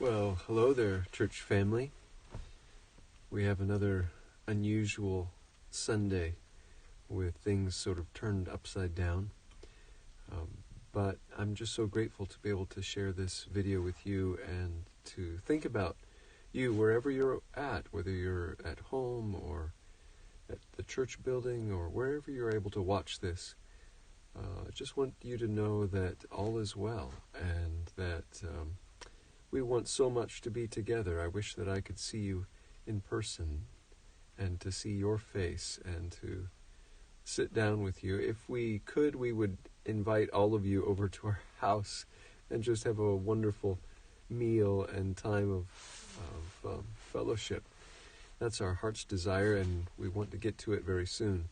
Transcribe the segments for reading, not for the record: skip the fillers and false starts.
Well, hello there, church family. We have another unusual Sunday with things sort of turned upside down. But I'm just so grateful to be able to share this video with you and to think about you wherever you're at, whether you're at home or at the church building or wherever you're able to watch this. I just want you to know that all is well and that we want so much to be together. I wish that I could see you in person and to see your face and to sit down with you. If we could, we would invite all of you over to our house and just have a wonderful meal and time of fellowship. That's our heart's desire, and we want to get to it very soon.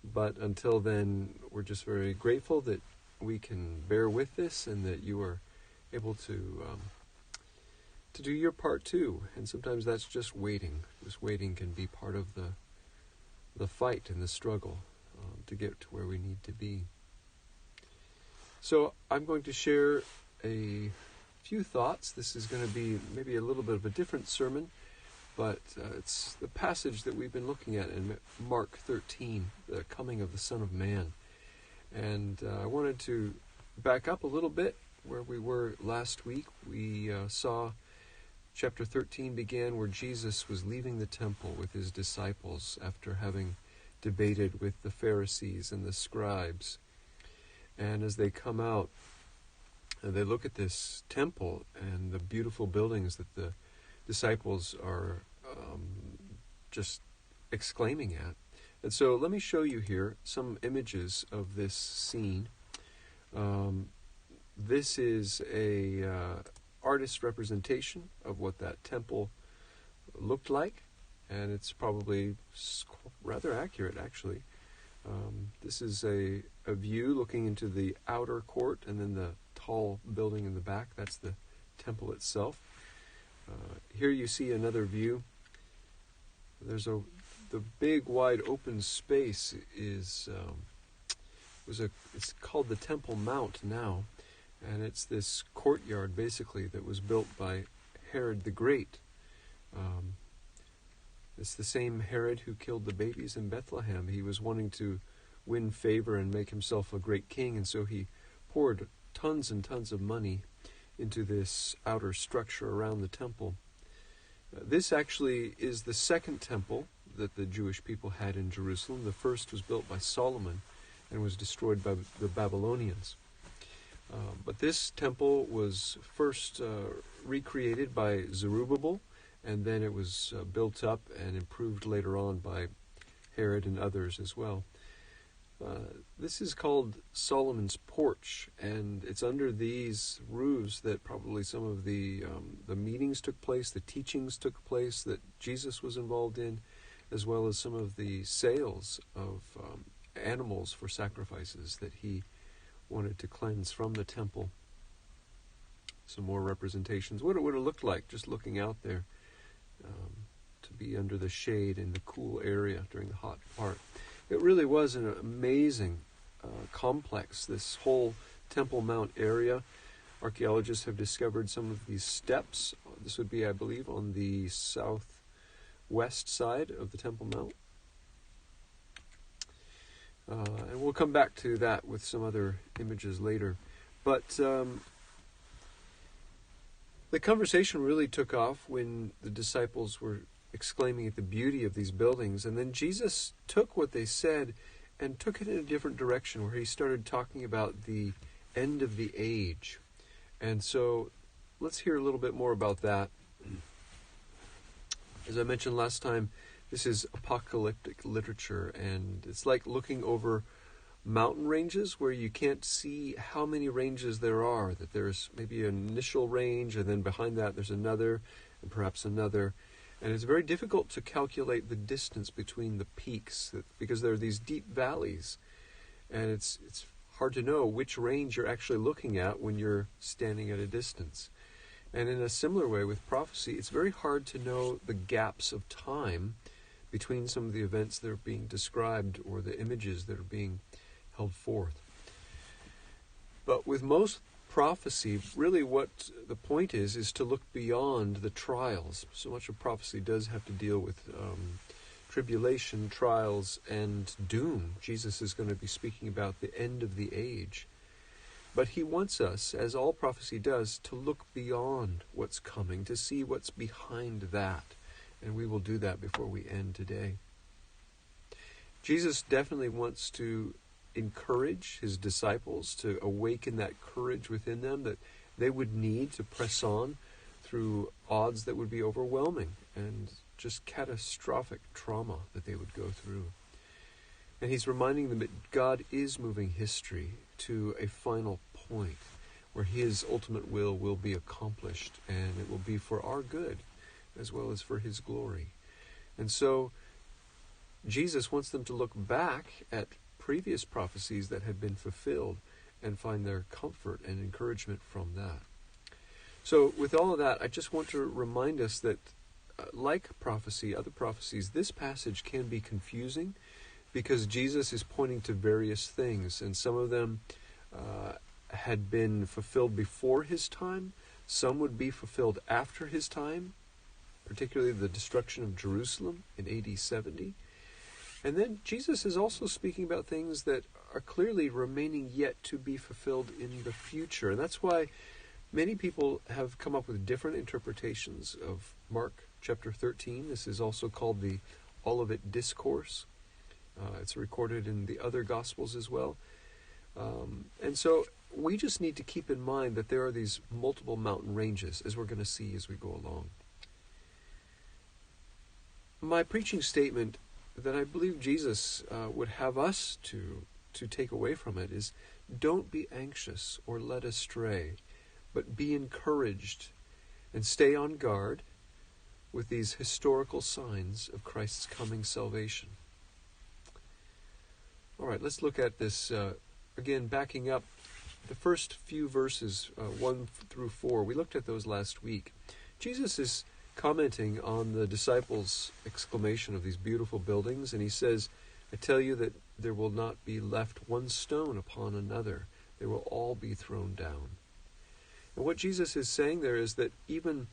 But until then, we're just very grateful that we can bear with this and that you are able to do your part too. And sometimes that's just waiting. Just waiting can be part of the fight and the struggle to get to where we need to be. So I'm going to share a few thoughts. This is going to be maybe a little bit of a different sermon, but it's the passage that we've been looking at in Mark 13, the coming of the Son of Man. And I wanted to back up a little bit where we were last week. We saw chapter 13 began where Jesus was leaving the temple with his disciples after having debated with the Pharisees and the scribes. And as they come out, they look at this temple and the beautiful buildings that the disciples are just exclaiming at. And so let me show you here some images of this scene. This is a artist's representation of what that temple looked like, and it's probably rather accurate, actually. This is a view looking into the outer court, and then the tall building in the back. That's the temple itself. Here you see another view. There's the big wide open space is it's called the Temple Mount now, and it's this courtyard basically that was built by Herod the Great. It's the same Herod who killed the babies in Bethlehem. He was wanting to win favor and make himself a great king, and so he poured tons and tons of money into this outer structure around the temple. This actually is the second temple that the Jewish people had in Jerusalem. The first was built by Solomon and was destroyed by the Babylonians. But this temple was first recreated by Zerubbabel, and then it was built up and improved later on by Herod and others as well. This is called Solomon's Porch, and it's under these roofs that probably some of the meetings took place, the teachings took place that Jesus was involved in, as well as some of the sales of animals for sacrifices that he wanted to cleanse from the temple. Some more representations. What it would have looked like just looking out there, to be under the shade in the cool area during the hot part. It really was an amazing complex, this whole Temple Mount area. Archaeologists have discovered some of these steps. This would be, I believe, on the southwest side of the Temple Mount. And we'll come back to that with some other images later. But the conversation really took off when the disciples were exclaiming at the beauty of these buildings. And then Jesus took what they said and took it in a different direction, where he started talking about the end of the age. And so let's hear a little bit more about that. As I mentioned last time, this is apocalyptic literature, and it's like looking over mountain ranges where you can't see how many ranges there are, that there's maybe an initial range, and then behind that there's another, and perhaps another. And it's very difficult to calculate the distance between the peaks because there are these deep valleys, and it's hard to know which range you're actually looking at when you're standing at a distance. And in a similar way with prophecy, it's very hard to know the gaps of time between some of the events that are being described or the images that are being held forth. But with most prophecy, really what the point is to look beyond the trials. So much of prophecy does have to deal with tribulation, trials, and doom. Jesus is going to be speaking about the end of the age. But he wants us, as all prophecy does, to look beyond what's coming, to see what's behind that. And we will do that before we end today. Jesus definitely wants to encourage his disciples, to awaken that courage within them that they would need to press on through odds that would be overwhelming and just catastrophic trauma that they would go through. And he's reminding them that God is moving history to a final point where his ultimate will be accomplished, and it will be for our good as well as for his glory. And so Jesus wants them to look back at previous prophecies that had been fulfilled and find their comfort and encouragement from that. So with all of that, I just want to remind us that like prophecy, other prophecies, this passage can be confusing because Jesus is pointing to various things, and some of them had been fulfilled before his time. Some would be fulfilled after his time, particularly the destruction of Jerusalem in AD 70. And then Jesus is also speaking about things that are clearly remaining yet to be fulfilled in the future. And that's why many people have come up with different interpretations of Mark chapter 13. This is also called the Olivet Discourse. It's recorded in the other Gospels as well. And so we just need to keep in mind that there are these multiple mountain ranges, as we're going to see as we go along. My preaching statement that I believe Jesus would have us to take away from it is, don't be anxious or led astray, but be encouraged and stay on guard with these historical signs of Christ's coming salvation. All right, let's look at this again, backing up the first few verses, 1 through 4. We looked at those last week. Jesus is commenting on the disciples' exclamation of these beautiful buildings, and he says, I tell you that there will not be left one stone upon another. They will all be thrown down. And what Jesus is saying there is that even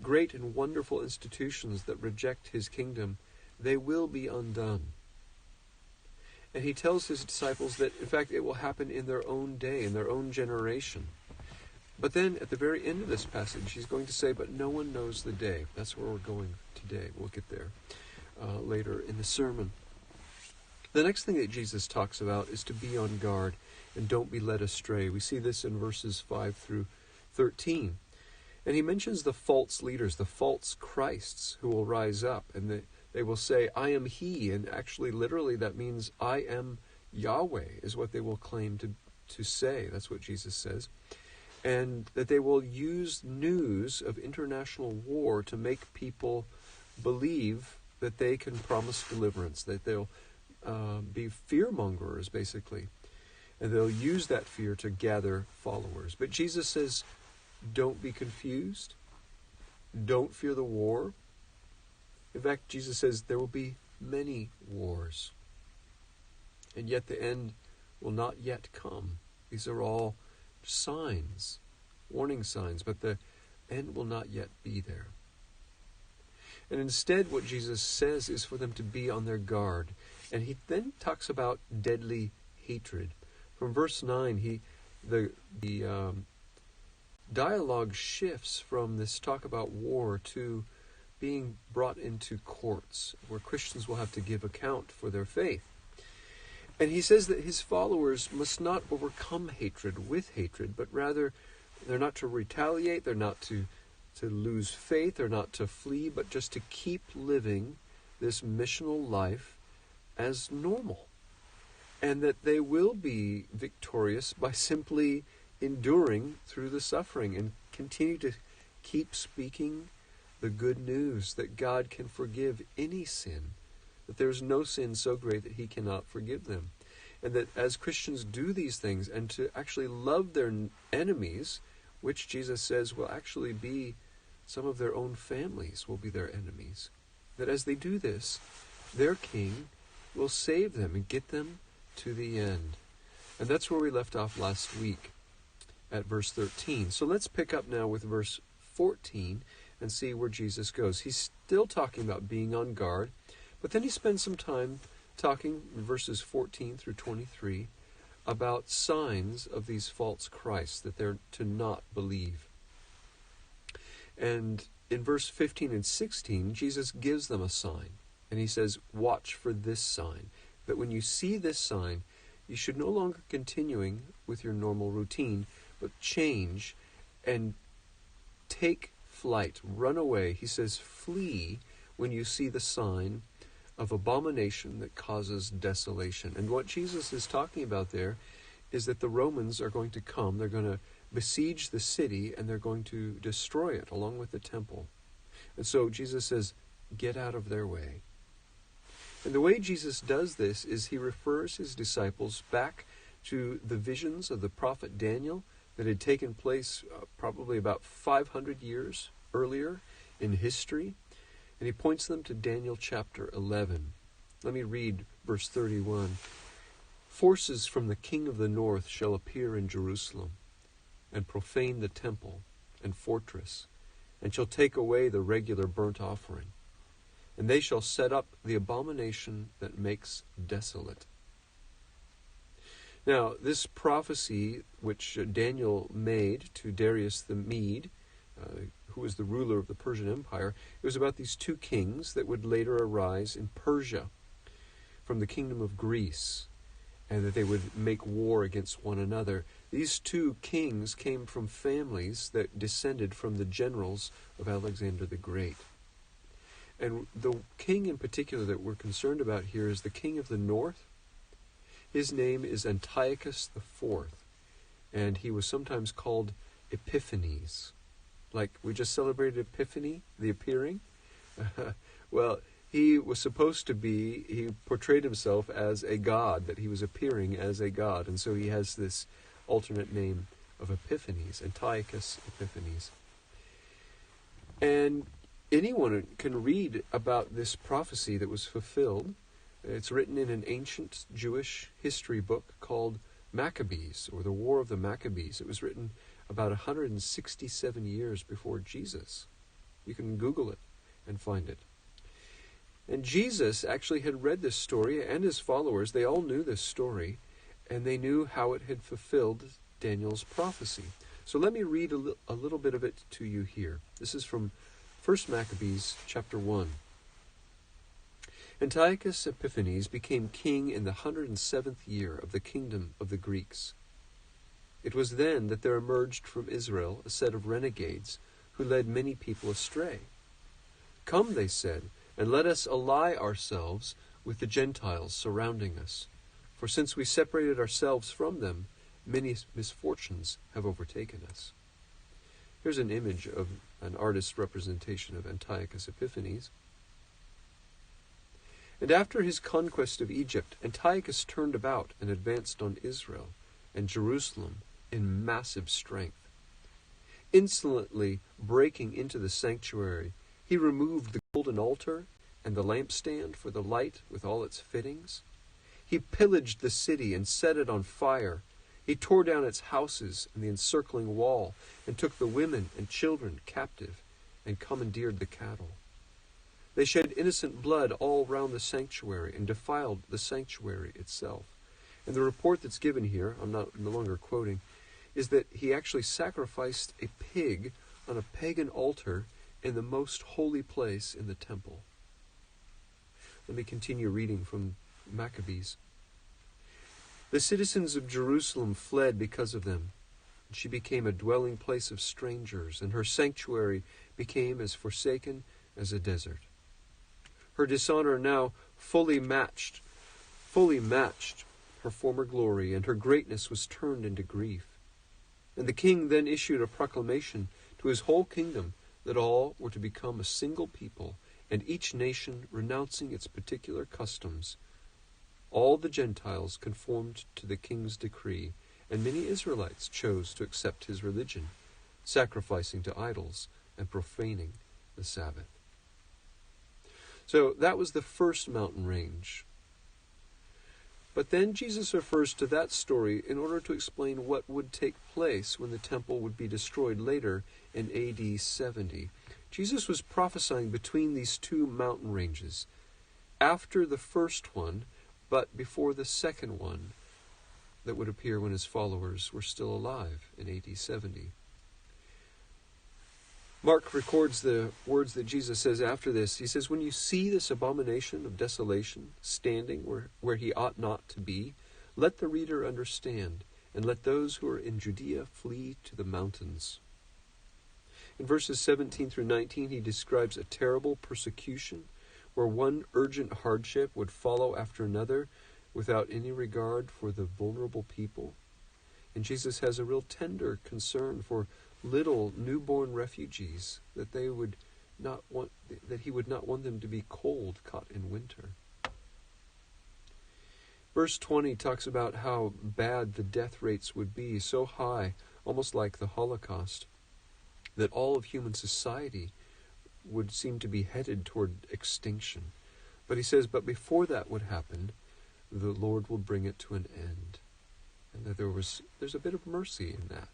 great and wonderful institutions that reject his kingdom, they will be undone. And he tells his disciples that, in fact, it will happen in their own day, in their own generation. But then, at the very end of this passage, he's going to say, but no one knows the day. That's where we're going today. We'll get there later in the sermon. The next thing that Jesus talks about is to be on guard and don't be led astray. We see this in verses 5 through 13. And he mentions the false leaders, the false Christs who will rise up, and they will say, I am he. And actually, literally, that means I am Yahweh, is what they will claim to say. That's what Jesus says. And that they will use news of international war to make people believe that they can promise deliverance, that they'll be fear-mongers, basically. And they'll use that fear to gather followers. But Jesus says, don't be confused. Don't fear the war. In fact, Jesus says there will be many wars. And yet the end will not yet come. These are all signs, warning signs, but the end will not yet be there. And instead what Jesus says is for them to be on their guard. And he then talks about deadly hatred. From verse 9, the dialogue shifts from this talk about war to being brought into courts, where Christians will have to give account for their faith. And he says that his followers must not overcome hatred with hatred, but rather they're not to retaliate, they're not to lose faith, they're not to flee, but just to keep living this missional life as normal. And that they will be victorious by simply enduring through the suffering and continue to keep speaking the good news that God can forgive any sin, that there's no sin so great that he cannot forgive them. And that as Christians do these things and to actually love their enemies, which Jesus says will actually be some of their own families will be their enemies, that as they do this, their king will save them and get them to the end. And that's where we left off last week. at verse 13. So let's pick up now with verse 14 and see where Jesus goes. He's still talking about being on guard, but then he spends some time talking in verses 14 through 23 about signs of these false Christs, that they're to not believe. And in verse 15 and 16, Jesus gives them a sign. And he says, watch for this sign. That when you see this sign, you should no longer continuing with your normal routine, but change and take flight, run away. He says, flee when you see the sign of abomination that causes desolation. And what Jesus is talking about there is that the Romans are going to come, they're going to besiege the city, and they're going to destroy it along with the temple. And so Jesus says, get out of their way. And the way Jesus does this is he refers his disciples back to the visions of the prophet Daniel that had taken place probably about 500 years earlier in history. And he points them to Daniel chapter 11. Let me read verse 31. Forces from the king of the north shall appear in Jerusalem, and profane the temple and fortress, and shall take away the regular burnt offering. And they shall set up the abomination that makes desolate. Now, this prophecy which Daniel made to Darius the Mede, who was the ruler of the Persian Empire, it was about these two kings that would later arise in Persia from the kingdom of Greece, and that they would make war against one another. These two kings came from families that descended from the generals of Alexander the Great. And the king in particular that we're concerned about here is the king of the north. His name is Antiochus IV, and he was sometimes called Epiphanes. Like we just celebrated Epiphany, the appearing. Well, he was supposed to be, he portrayed himself as a god, that he was appearing as a god. And so he has this alternate name of Epiphanes, Antiochus Epiphanes. And anyone can read about this prophecy that was fulfilled. It's written in an ancient Jewish history book called Maccabees, or the War of the Maccabees. It was written about 167 years before Jesus. You can Google it and find it. And Jesus actually had read this story, and his followers, they all knew this story, and they knew how it had fulfilled Daniel's prophecy. So let me read a little bit of it to you here. This is from 1 Maccabees chapter 1. Antiochus Epiphanes became king in the 107th year of the kingdom of the Greeks. It was then that there emerged from Israel a set of renegades who led many people astray. Come, they said, and let us ally ourselves with the Gentiles surrounding us. For since we separated ourselves from them, many misfortunes have overtaken us. Here's an image of an artist's representation of Antiochus Epiphanes. And after his conquest of Egypt, Antiochus turned about and advanced on Israel and Jerusalem in massive strength. Insolently breaking into the sanctuary, he removed the golden altar and the lampstand for the light with all its fittings. He pillaged the city and set it on fire. He tore down its houses and the encircling wall, and took the women and children captive, and commandeered the cattle. They shed innocent blood all round the sanctuary, and defiled the sanctuary itself. And the report that's given here, I'm no longer quoting, is that he actually sacrificed a pig on a pagan altar in the most holy place in the temple. Let me continue reading from Maccabees. The citizens of Jerusalem fled because of them. She became a dwelling place of strangers, and her sanctuary became as forsaken as a desert. Her dishonor now fully matched her former glory, and her greatness was turned into grief. And the king then issued a proclamation to his whole kingdom that all were to become a single people, and each nation renouncing its particular customs. All the Gentiles conformed to the king's decree, and many Israelites chose to accept his religion, sacrificing to idols and profaning the Sabbath. So that was the first mountain range. But then Jesus refers to that story in order to explain what would take place when the temple would be destroyed later in AD 70. Jesus was prophesying between these two mountain ranges, after the first one, but before the second one that would appear when his followers were still alive in AD 70. Mark records the words that Jesus says after this. He says, "When you see this abomination of desolation standing where he ought not to be, let the reader understand, and let those who are in Judea flee to the mountains." In verses 17 through 19, he describes a terrible persecution where one urgent hardship would follow after another without any regard for the vulnerable people. And Jesus has a real tender concern for little newborn refugees, that he would not want them to be cold, caught in winter. Verse 20 talks about how bad the death rates would be, so high, almost like the Holocaust, that all of human society would seem to be headed toward extinction. But he says, but before that would happen, the Lord will bring it to an end. And that there's a bit of mercy in that.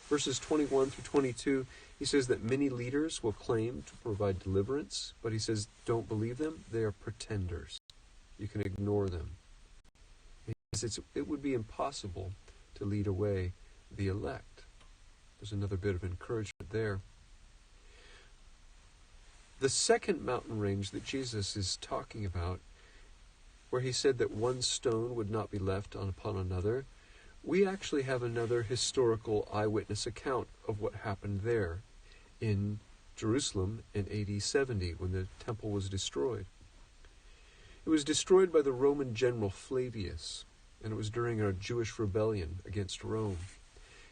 Verses 21 through 22, he says that many leaders will claim to provide deliverance, but he says, don't believe them. They are pretenders. You can ignore them. He says it would be impossible to lead away the elect. There's another bit of encouragement there. The second mountain range that Jesus is talking about, where he said that one stone would not be left upon another, we actually have another historical eyewitness account of what happened there in Jerusalem in AD 70 when the temple was destroyed. It was destroyed by the Roman general Flavius, and it was during a Jewish rebellion against Rome.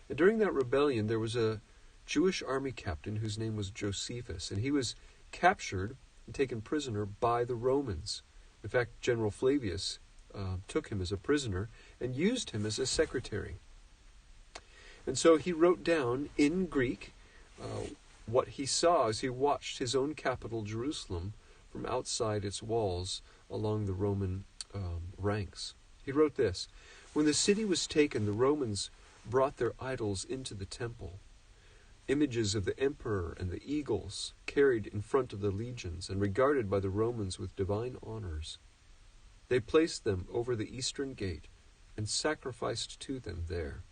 And during that rebellion, there was a Jewish army captain whose name was Josephus, and he was captured and taken prisoner by the Romans. In fact, General Flavius took him as a prisoner and used him as a secretary. And so he wrote down in Greek what he saw as he watched his own capital, Jerusalem, from outside its walls along the Roman ranks. He wrote this: "When the city was taken, the Romans brought their idols into the temple, images of the emperor and the eagles carried in front of the legions and regarded by the Romans with divine honors. They placed them over the eastern gate and sacrificed to them there."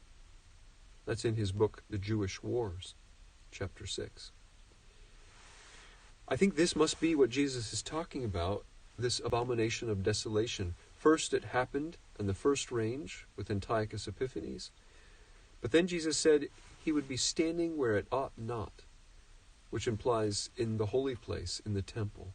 That's in his book, The Jewish Wars, chapter 6. I think this must be what Jesus is talking about, this abomination of desolation. First it happened in the first range with Antiochus Epiphanes, but then Jesus said he would be standing where it ought not, which implies in the holy place, in the temple.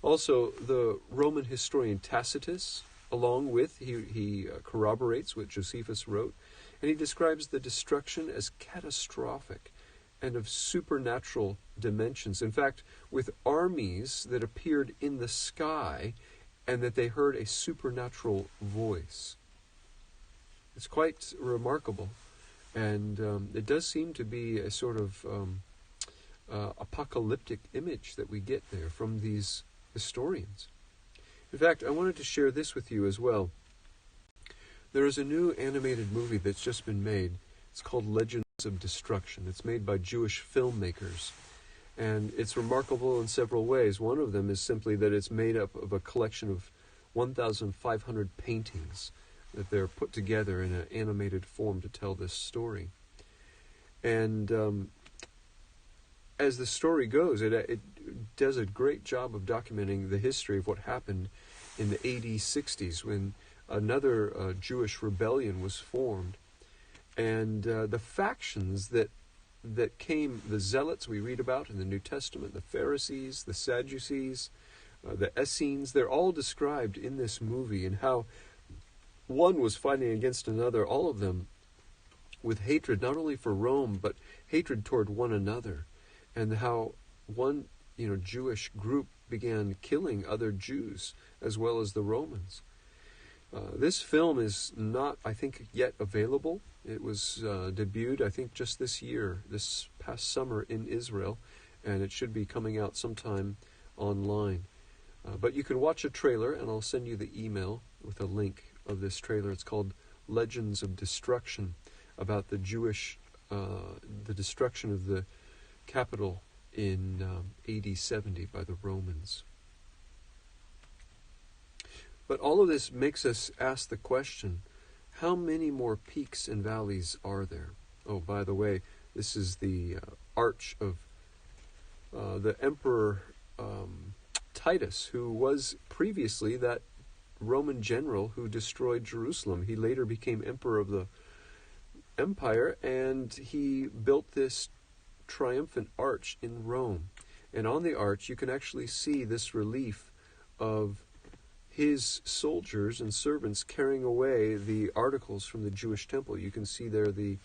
Also, the Roman historian Tacitus, along with, he corroborates what Josephus wrote, and he describes the destruction as catastrophic and of supernatural dimensions. In fact, with armies that appeared in the sky and that they heard a supernatural voice. It's quite remarkable. And it does seem to be a sort of apocalyptic image that we get there from these historians. In fact, I wanted to share this with you as well. There is a new animated movie that's just been made. It's called Legends of Destruction. It's made by Jewish filmmakers. And it's remarkable in several ways. One of them is simply that it's made up of a collection of 1,500 paintings that they're put together in an animated form to tell this story. And as the story goes, it does a great job of documenting the history of what happened in the AD 60s when another Jewish rebellion was formed. And the factions that came, the Zealots we read about in the New Testament, the Pharisees, the Sadducees, the Essenes, they're all described in this movie, and how one was fighting against another, all of them with hatred, not only for Rome, but hatred toward one another. And how one, Jewish group began killing other Jews as well as the Romans. This film is not, I think, yet available. It was debuted, I think, just this year, this past summer in Israel, and it should be coming out sometime online. But you can watch a trailer, and I'll send you the email with a link of this trailer. It's called Legends of Destruction, about the destruction of the capital in AD 70 by the Romans. But all of this makes us ask the question, how many more peaks and valleys are there? Oh, by the way, this is the arch of the Emperor Titus, who was previously that Roman general who destroyed Jerusalem. He later became emperor of the empire, and he built this triumphant arch in Rome. And on the arch, you can actually see this relief of his soldiers and servants carrying away the articles from the Jewish temple. You can see there the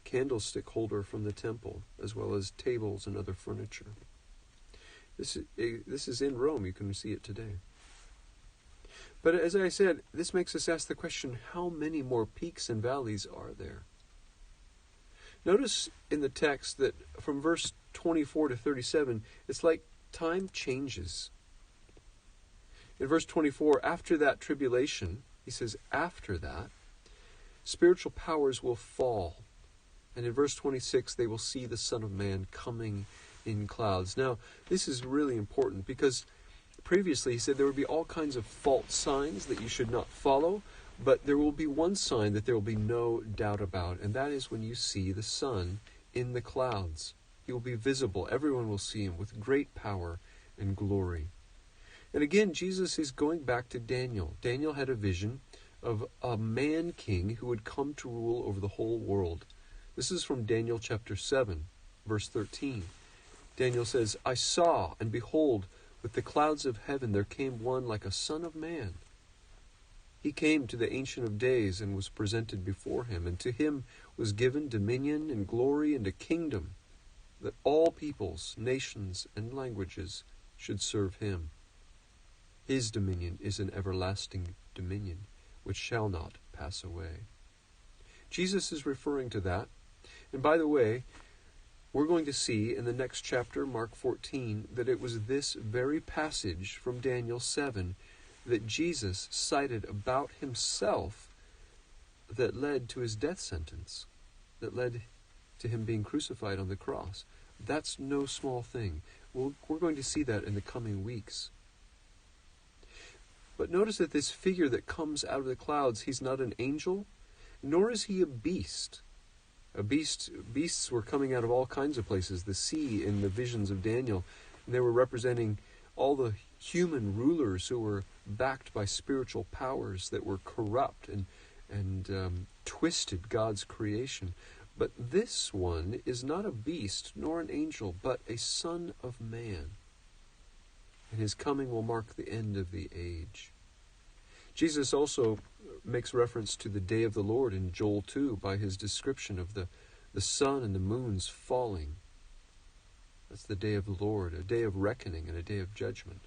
candlestick holder from the temple, as well as tables and other furniture. This is in Rome. You can see it today. But as I said, this makes us ask the question, how many more peaks and valleys are there? Notice in the text that from verse 24 to 37, it's like time changes. In verse 24, after that tribulation, he says, after that, spiritual powers will fall. And in verse 26, they will see the Son of Man coming in clouds. Now, this is really important because previously he said there would be all kinds of false signs that you should not follow, but there will be one sign that there will be no doubt about, and that is when you see the Son in the clouds. He will be visible. Everyone will see him with great power and glory. And again, Jesus is going back to Daniel. Daniel had a vision of a man-king who would come to rule over the whole world. This is from Daniel chapter 7, verse 13. Daniel says, I saw, and behold, with the clouds of heaven there came one like a son of man. He came to the Ancient of Days and was presented before him, and to him was given dominion and glory and a kingdom, that all peoples, nations, and languages should serve him. His dominion is an everlasting dominion, which shall not pass away. Jesus is referring to that. And by the way, we're going to see in the next chapter, Mark 14, that it was this very passage from Daniel 7 that Jesus cited about himself that led to his death sentence, that led to him being crucified on the cross. That's no small thing. We're going to see that in the coming weeks. But notice that this figure that comes out of the clouds, he's not an angel, nor is he a beast. Beasts were coming out of all kinds of places. The sea in the visions of Daniel, and they were representing all the human rulers who were backed by spiritual powers that were corrupt and twisted God's creation. But this one is not a beast nor an angel, but a son of man. And his coming will mark the end of the age. Jesus also makes reference to the day of the Lord in Joel 2 by his description of the sun and the moon's falling. That's the day of the Lord, a day of reckoning and a day of judgment.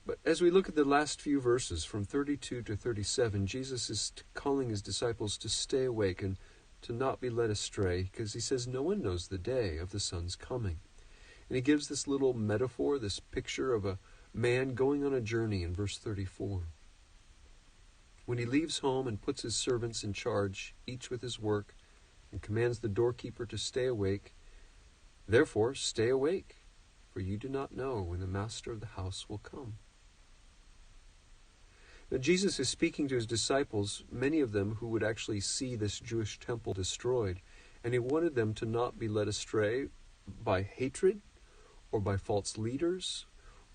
But as we look at the last few verses from 32 to 37, Jesus is calling his disciples to stay awake and to not be led astray, because he says no one knows the day of the Son's coming. And he gives this little metaphor, this picture of a man going on a journey in verse 34. When he leaves home and puts his servants in charge, each with his work, and commands the doorkeeper to stay awake, therefore stay awake, for you do not know when the master of the house will come. Now Jesus is speaking to his disciples, many of them who would actually see this Jewish temple destroyed, and he wanted them to not be led astray by hatred or by false leaders,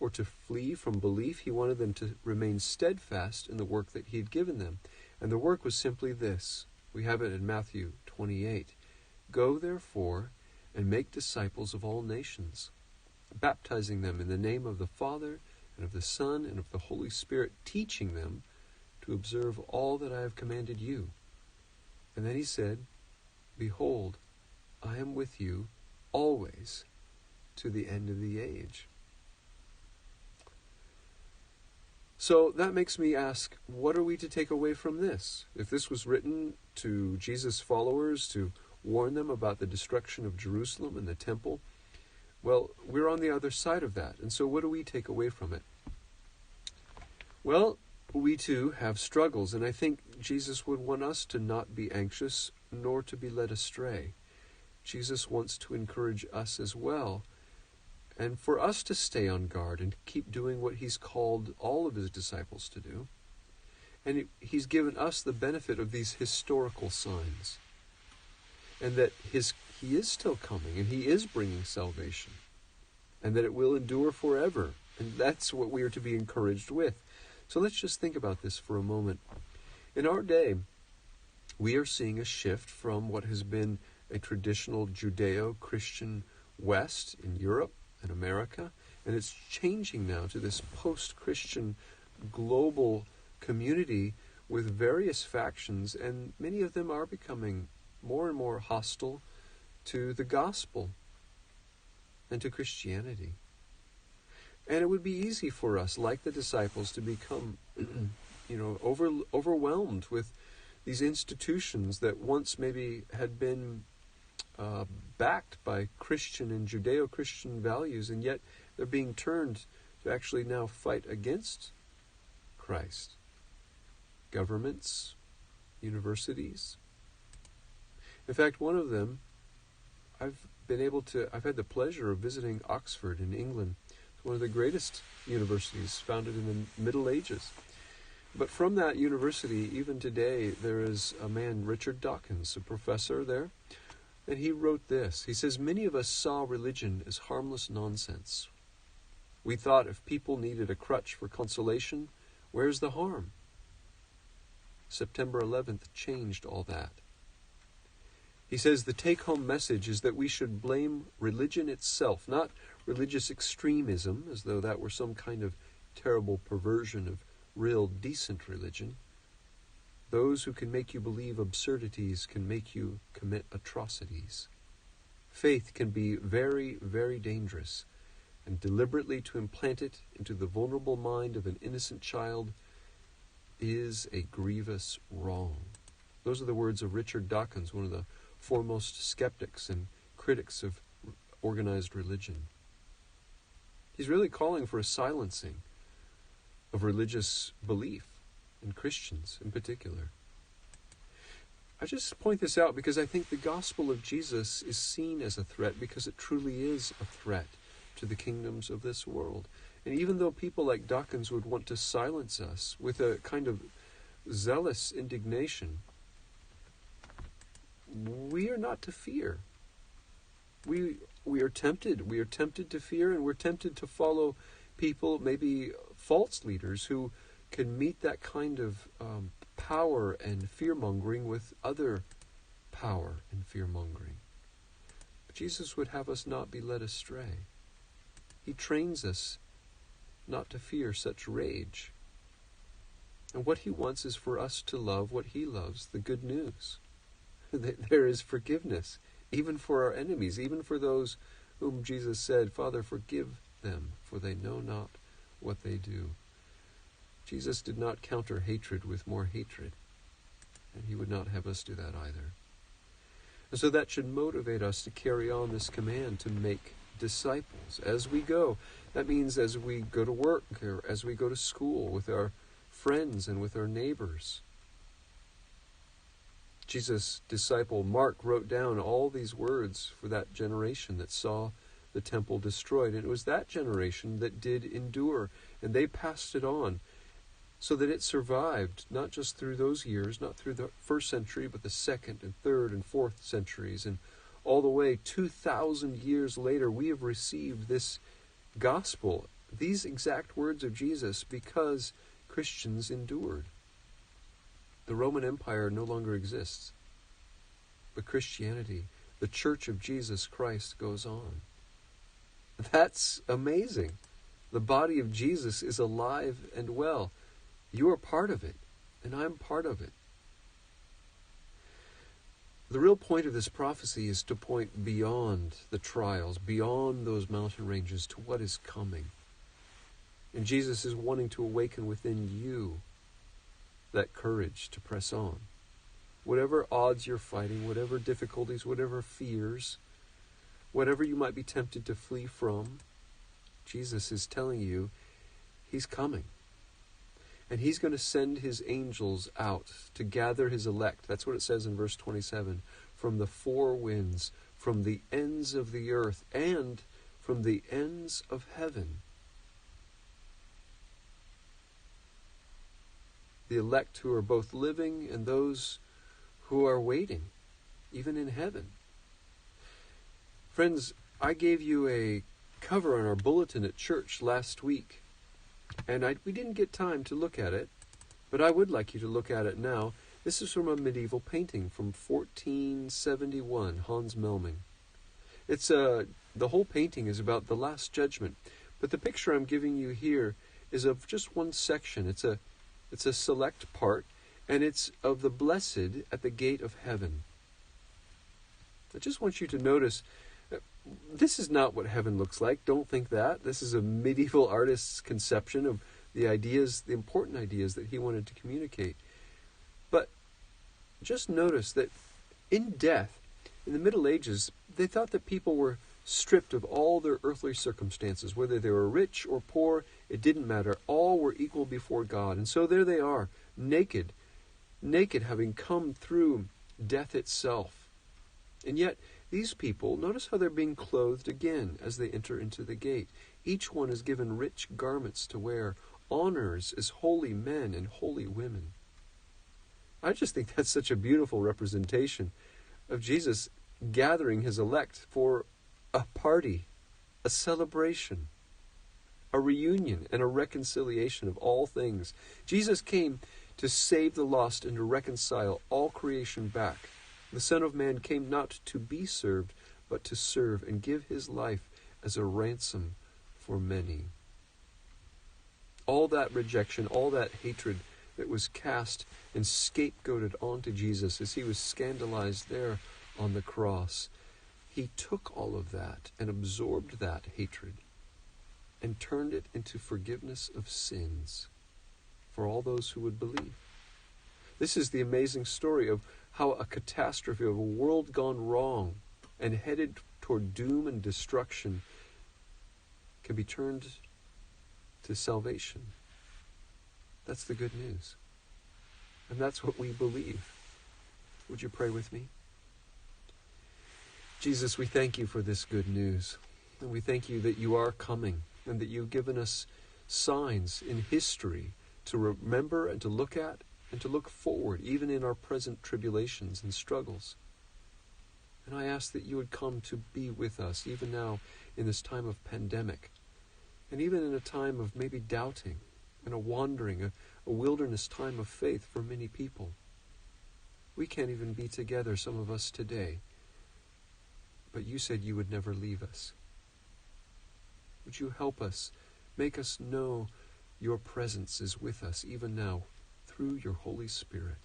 or to flee from belief. He wanted them to remain steadfast in the work that he had given them. And the work was simply this. We have it in Matthew 28. Go, therefore, and make disciples of all nations, baptizing them in the name of the Father, and of the Son, and of the Holy Spirit, teaching them to observe all that I have commanded you. And then he said, Behold, I am with you always, to the end of the age. So that makes me ask, what are we to take away from this? If this was written to Jesus' followers to warn them about the destruction of Jerusalem and the temple, Well, we're on the other side of that. And so what do we take away from it? Well, we too have struggles, and I think Jesus would want us to not be anxious nor to be led astray. Jesus wants to encourage us as well, and for us to stay on guard and keep doing what he's called all of his disciples to do. And he's given us the benefit of these historical signs, and that he is still coming, and he is bringing salvation, and that it will endure forever. And that's what we are to be encouraged with. So let's just think about this for a moment. In our day, we are seeing a shift from what has been a traditional Judeo-Christian West in Europe and America, and it's changing now to this post-Christian global community with various factions, and many of them are becoming more and more hostile to the gospel and to Christianity. And it would be easy for us, like the disciples, to become overwhelmed with these institutions that once maybe had been backed by Christian and Judeo-Christian values, and yet they're being turned to actually now fight against Christ. Governments, universities. In fact, one of them, I've had the pleasure of visiting Oxford in England. It's one of the greatest universities founded in the Middle Ages. But from that university, even today, there is a man, Richard Dawkins, a professor there, and he wrote this. He says, "Many of us saw religion as harmless nonsense. We thought if people needed a crutch for consolation, where's the harm? September 11th changed all that." He says the take-home message is that we should blame religion itself, not religious extremism, as though that were some kind of terrible perversion of real decent religion. Those who can make you believe absurdities can make you commit atrocities. Faith can be very, very dangerous, and deliberately to implant it into the vulnerable mind of an innocent child is a grievous wrong. Those are the words of Richard Dawkins, one of the foremost skeptics and critics of organized religion. He's really calling for a silencing of religious belief, and Christians in particular. I just point this out because I think the gospel of Jesus is seen as a threat because it truly is a threat to the kingdoms of this world. And even though people like Dawkins would want to silence us with a kind of zealous indignation, we are not to fear. We are tempted. We are tempted to fear, and we're tempted to follow people, maybe false leaders, who can meet that kind of power and fear-mongering with other power and fear-mongering. But Jesus would have us not be led astray. He trains us not to fear such rage. And what he wants is for us to love what he loves, the good news. There is forgiveness, even for our enemies, even for those whom Jesus said, "Father, forgive them, for they know not what they do." Jesus did not counter hatred with more hatred, and he would not have us do that either. And so that should motivate us to carry on this command to make disciples as we go. That means as we go to work or as we go to school with our friends and with our neighbors. Jesus' disciple Mark wrote down all these words for that generation that saw the temple destroyed. And it was that generation that did endure, and they passed it on so that it survived, not just through those years, not through the first century, but the second and third and fourth centuries. And all the way 2,000 years later, we have received this gospel, these exact words of Jesus, because Christians endured. The Roman Empire no longer exists, but Christianity, the Church of Jesus Christ, goes on. That's amazing. The body of Jesus is alive and well. You are part of it, and I'm part of it. The real point of this prophecy is to point beyond the trials, beyond those mountain ranges, to what is coming. And Jesus is wanting to awaken within you that courage to press on. Whatever odds you're fighting, whatever difficulties, whatever fears, whatever you might be tempted to flee from, Jesus is telling you he's coming. And he's going to send his angels out to gather his elect. That's what it says in verse 27. From the four winds, from the ends of the earth, and from the ends of heaven. The elect who are both living and those who are waiting, even in heaven. Friends, I gave you a cover on our bulletin at church last week, and we didn't get time to look at it, but I would like you to look at it now. This is from a medieval painting from 1471, Hans Melming. It's the whole painting is about the Last Judgment, but the picture I'm giving you here is of just one section. It's a select part, and it's of the blessed at the gate of heaven. I just want you to notice, this is not what heaven looks like. Don't think that. This is a medieval artist's conception of the ideas, the important ideas that he wanted to communicate. But just notice that in death, in the Middle Ages, they thought that people were stripped of all their earthly circumstances. Whether they were rich or poor, it didn't matter. All were equal before God. And so there they are, naked, having come through death itself. And yet, these people, notice how they're being clothed again as they enter into the gate. Each one is given rich garments to wear, honors as holy men and holy women. I just think that's such a beautiful representation of Jesus gathering his elect for a party, a celebration, a reunion, and a reconciliation of all things. Jesus came to save the lost and to reconcile all creation back. The Son of Man came not to be served, but to serve and give his life as a ransom for many. All that rejection, all that hatred that was cast and scapegoated onto Jesus as he was scandalized there on the cross, he took all of that and absorbed that hatred and turned it into forgiveness of sins for all those who would believe. This is the amazing story of how a catastrophe of a world gone wrong and headed toward doom and destruction can be turned to salvation. That's the good news. And that's what we believe. Would you pray with me? Jesus, we thank you for this good news. And we thank you that you are coming and that you've given us signs in history to remember and to look at and to look forward, even in our present tribulations and struggles. And I ask that you would come to be with us, even now in this time of pandemic, and even in a time of maybe doubting and a wandering, a wilderness time of faith for many people. We can't even be together, some of us today, but you said you would never leave us. Would you help us, make us know your presence is with us even now through your Holy Spirit,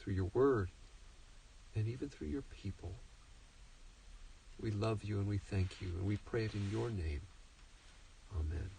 through your word, and even through your people. We love you and we thank you, and we pray it in your name. Amen.